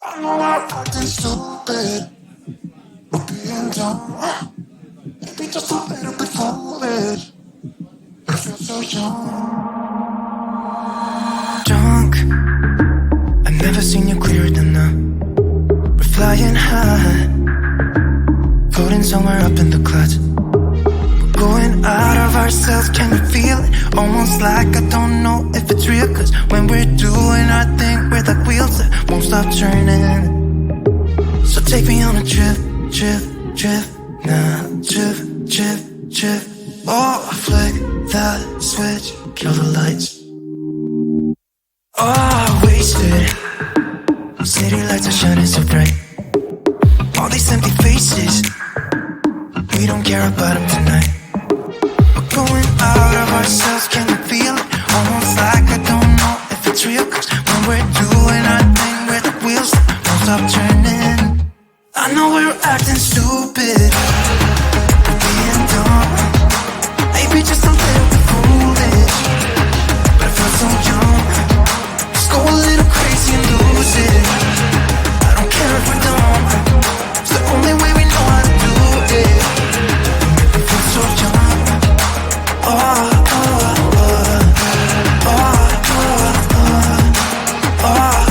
I know I'm acting stupid, but being dumb, maybe just a little bit foolish. I feel so young. Drunk, I've never seen you clearer than now. We're flying high, floating somewhere up in the clouds. We're going out of ourselves, can you feel it? Almost like I don't know if it's real. Cause when we're doing our thing, we're like wheels that won't stop turning. So take me on a trip, trip, trip. Now trip, trip, trip. Oh, flick that switch, kill the lights. Oh, wasted. City lights are shining so bright. All these empty faces, we don't care about them tonight. We're going out of ourselves, can you feel it? Almost like I don't know if it's real. Cause when we're doing our thing, we're the wheels that won't stop turning. I know we're acting stupid, being dumb, maybe just a little bit foolish. But I feel so young, let's go a little crazy and lose it. I don't care if we're dumb, it's the only way we know how to do it. We feel so young. Oh, oh, oh, oh, oh, oh, oh.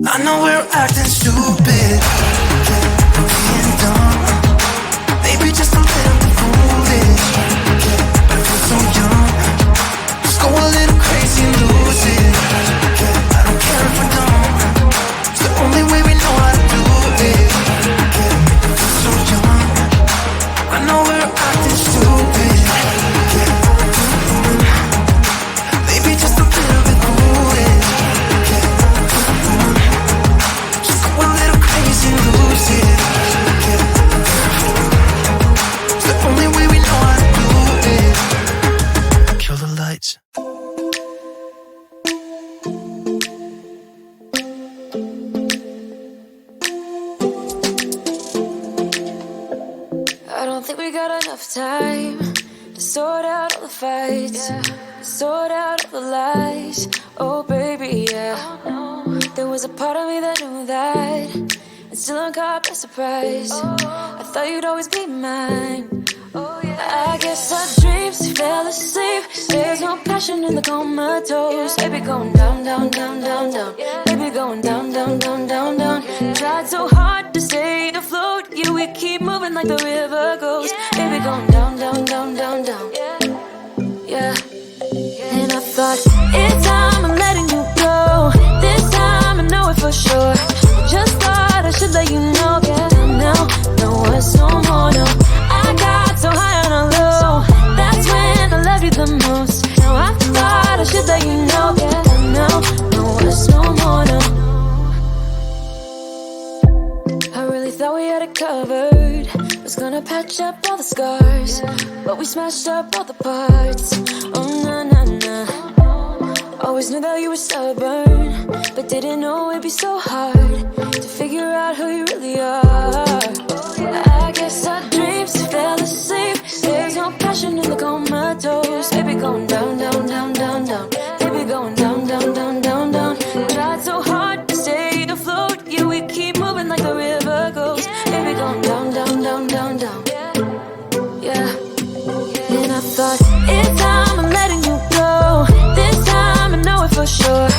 I know we're acting stupid, being dumb, maybe just a little bit foolish. But I feel so young, let's go a little crazy and lose it. I don't care if we're dumb, it's the only way we know how to do it. I feel so young, I know we're acting stupid, maybe just a little bit foolish. Lose it. It's the only way we know how to do it. Kill the lights. I don't think we got enough time to sort out all the fights, sort out all the lies. Oh baby, yeah. There was a part of me that knew that, and still I'm caught by surprise. I thought you'd always be mine. I guess our dreams fell asleep. There's no passion in the comatose. Baby going down, down, down, down, down. Baby going down, down, down, down, down. Tried so hard to stay afloat. Yeah, we keep moving like the river goes. Baby going down, down, down, down, down. Yeah. And I thought, it's time I'm letting you go. This time I know it for sure. Just thought I should let you know. Yeah, now, no words, no more, no. I got so high on a low. That's when I loved you the most. Now I thought I should let you know. Yeah, now, no words, no more, no. I really thought we had it covered. Was gonna patch up all the scars, but we smashed up all the parts. Oh, nah, nah, nah. Always knew that you were stubborn, but didn't know it'd be so hard to figure out who you really are. I guess our dreams fell asleep. There's no passion in the comatose. Baby going down, down, down, down, down. Baby going down, down, down, down, down. Tried so hard to stay afloat. Yeah, we keep moving like the river goes. Baby going down, down, down, down, down. Yeah. And I thought, it's time I'm letting you go. This time I know it for sure.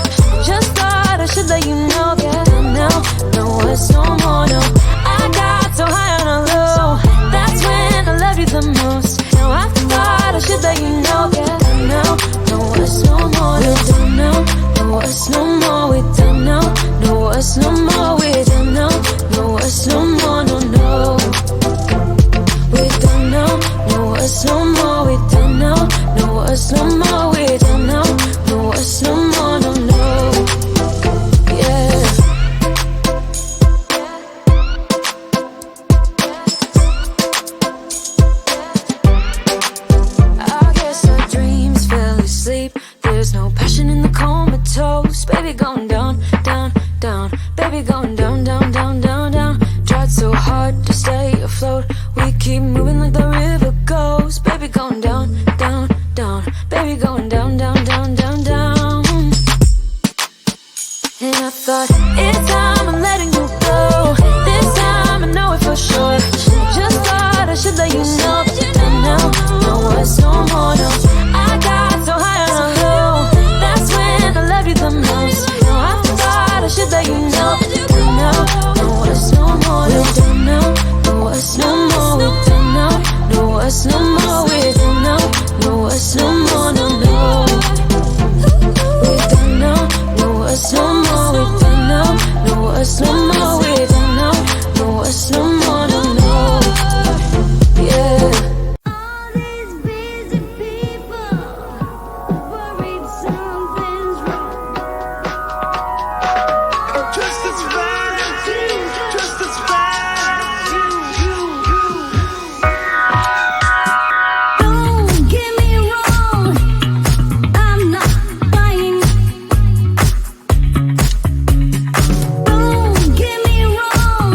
Just thought I should let you know. Yeah, now, no words, no more, no. I got so high on a low. That's when I loved you the most. Now I thought I should let you know. Yeah, now, no words. There's no passion in the comatose. Baby, going down, down, down. Baby, going down, down, down, down, down. Tried so hard to stay afloat. We keep moving like the river goes. Baby, going down, down, down. Baby, going down, down, down, down, down. And I thought, it's time I'm letting you go. This time I know it for sure. Just thought I should let you know. And now, no, it's no more, no. I got so high on a hill. That's when I love you the most. No, I thought I should let you know. And now, no, it's no more, we don't know. No, it's no more, we don't know. No, it's no more, we don't know. No, it's no more, no, no. We don't know. No, it's no more, we don't know. No, it's no more, we don't know. No, it's no more, no, no. Yeah. All these busy people worried something's wrong. Just as fast, just as fast. Don't get me wrong, I'm not lying. Don't get me wrong,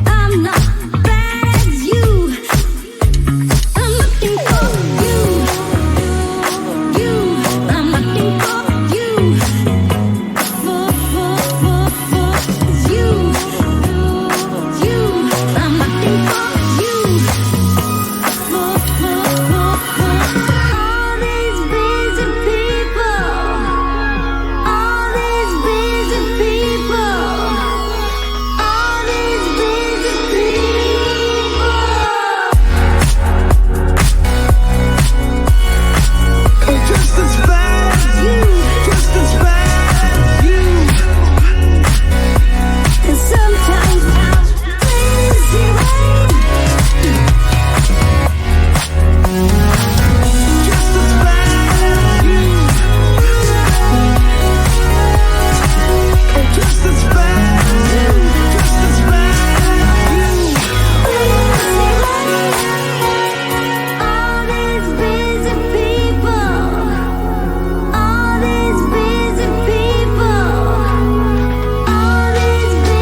I'm not bad as you. I'm looking for you. I'm looking for you. For you. I'm looking for you. All these busy people. All these busy people. All these busy people. Just as fast, just as fast. And sometimes I'm crazy, right? Just as fast, just as fast, just as fast. All these busy people. All these busy people. All these busy people. All these busy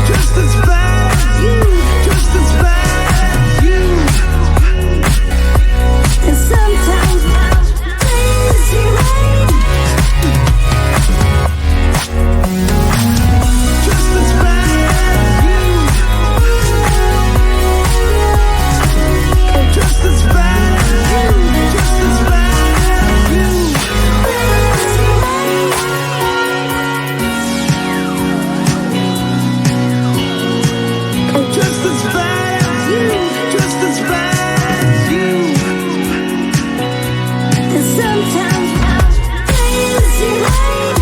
Just as fast, just as fast. And sometimes I'm crazy, right? Just as fast, just as fast, just as fast. Just as fast, just as fast. And sometimes I'm crazy, right?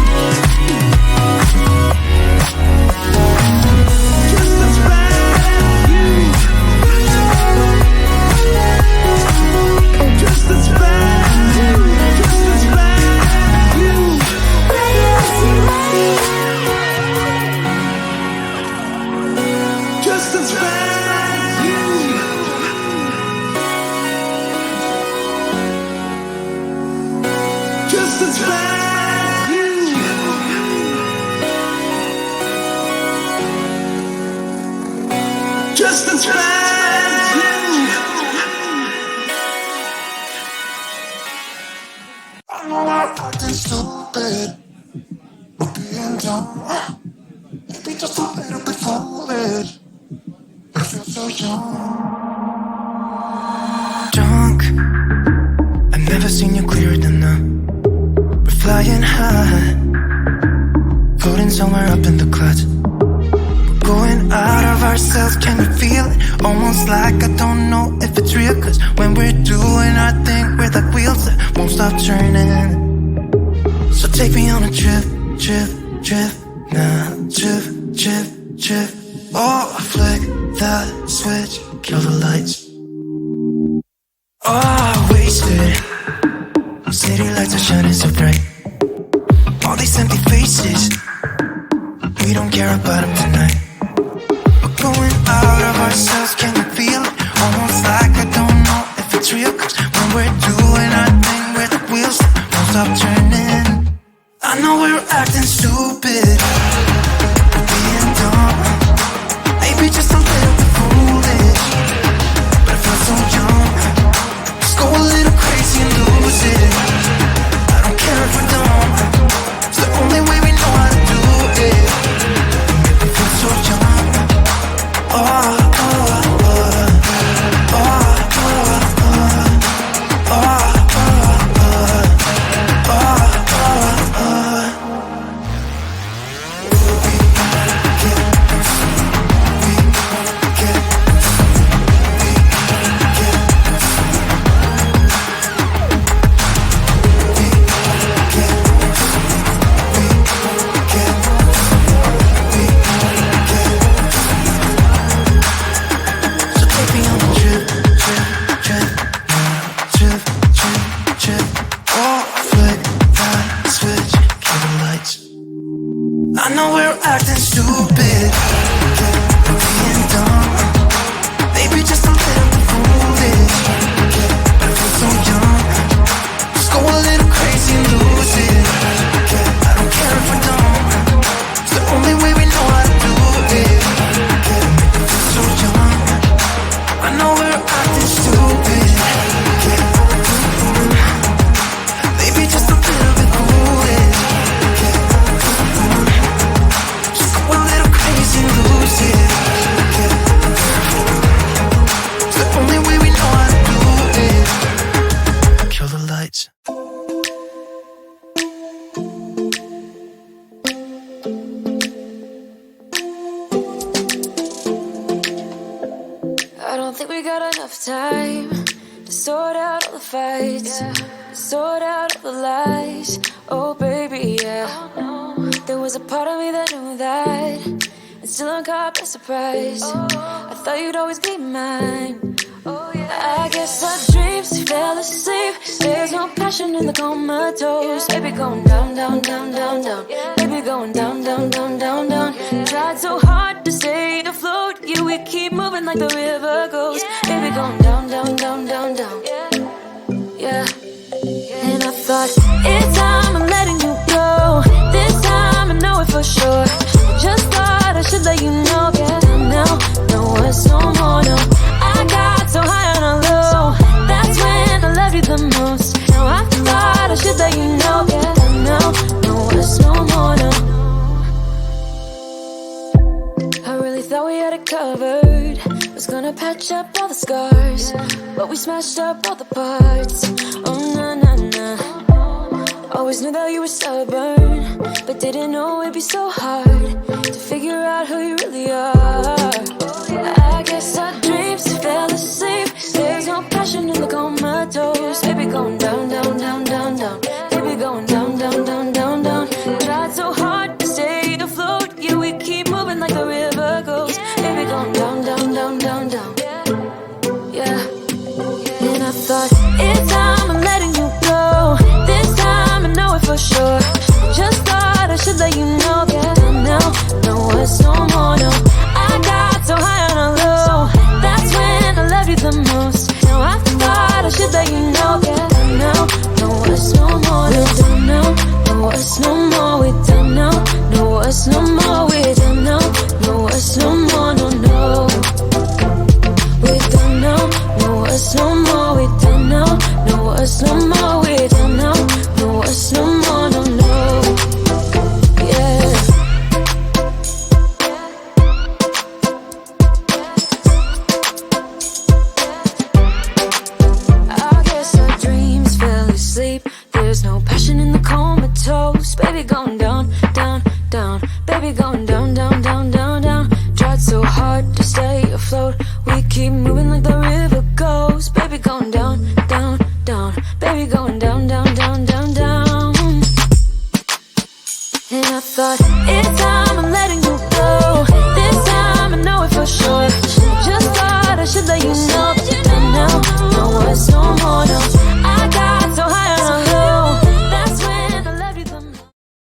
Just as fast, just as fast, just as fast. Crazy, right? Just as fast. Just as fast. Just as fast. I know I'm acting stupid, but being dumb. Maybe just a little bit foolish. I feel so young. Drunk. I've never seen you clearer than now. We're flying high, floating somewhere up in the clouds. We're going out of ourselves, can you feel it? Almost like I don't know if it's real. Cause when we're doing our thing, we're like wheels that won't stop turning. So take me on a trip, trip, trip. Now, trip, trip, trip. Oh, flick that switch, kill the lights. Oh, wasted. City lights are shining so bright. All these empty faces. We don't care about them tonight. We're going out of ourselves, can you feel it? Almost like I don't know if it's real. Cause when we're doing our thing, where the wheels won't stop turning. I know we're acting stupid, being dumb, maybe just a little bit foolish, but it feels so young. Let's go a little crazy and lose it. I don't care if we're dumb, it's the only way we know how to do it. We feel so young. Oh, oh, oh, oh, oh, oh, so take me on a trip, trip, trip, trip, trip, trip. Oh, flip, that switch, kill the lights. I know we're acting stupid, being dumb, maybe just a little bit foolish, but I feel so young. Let's go a little crazy and lose it. I don't care if we're dumb, it's the only way we know how to do it. I feel so young. I know we're acting stupid, maybe just a little bit foolish. Just go a little crazy and lose it. It's the only way we know how to do it. Kill the lights. I don't think we got enough time to sort out all the fights, to sort out all the lies. Oh baby, yeah. There was a part of me that knew that, and still I'm caught by surprise. I thought you'd always be mine. I guess our dreams fell asleep. There's no passion in the comatose. Baby going down, down, down, down, down. Baby going down, down, down, down, down. Tried so hard to stay afloat. Yeah, we keep moving like the river goes. Baby going down, down, down, down, down. Yeah. And I thought, it's time I'm letting you go. This time I know it for sure. Just thought I should let you know. Yeah, now, no words, no more, no. I got so high on a low. That's when I love you the most. Now I thought I should let you know. Yeah, now, no words, no more, no. I really thought we had it covered. Was gonna patch up all the scars, but we smashed up all the parts. Oh, nah, nah, nah. Always knew that you were stubborn, but didn't know it'd be so hard to figure out who you really are. I guess our dreams fell asleep. There's no passion in the comatose. Baby going down, down, down, down, down. Baby going down, down, down, down, down. Tried so hard to stay afloat. Yeah, we keep moving like the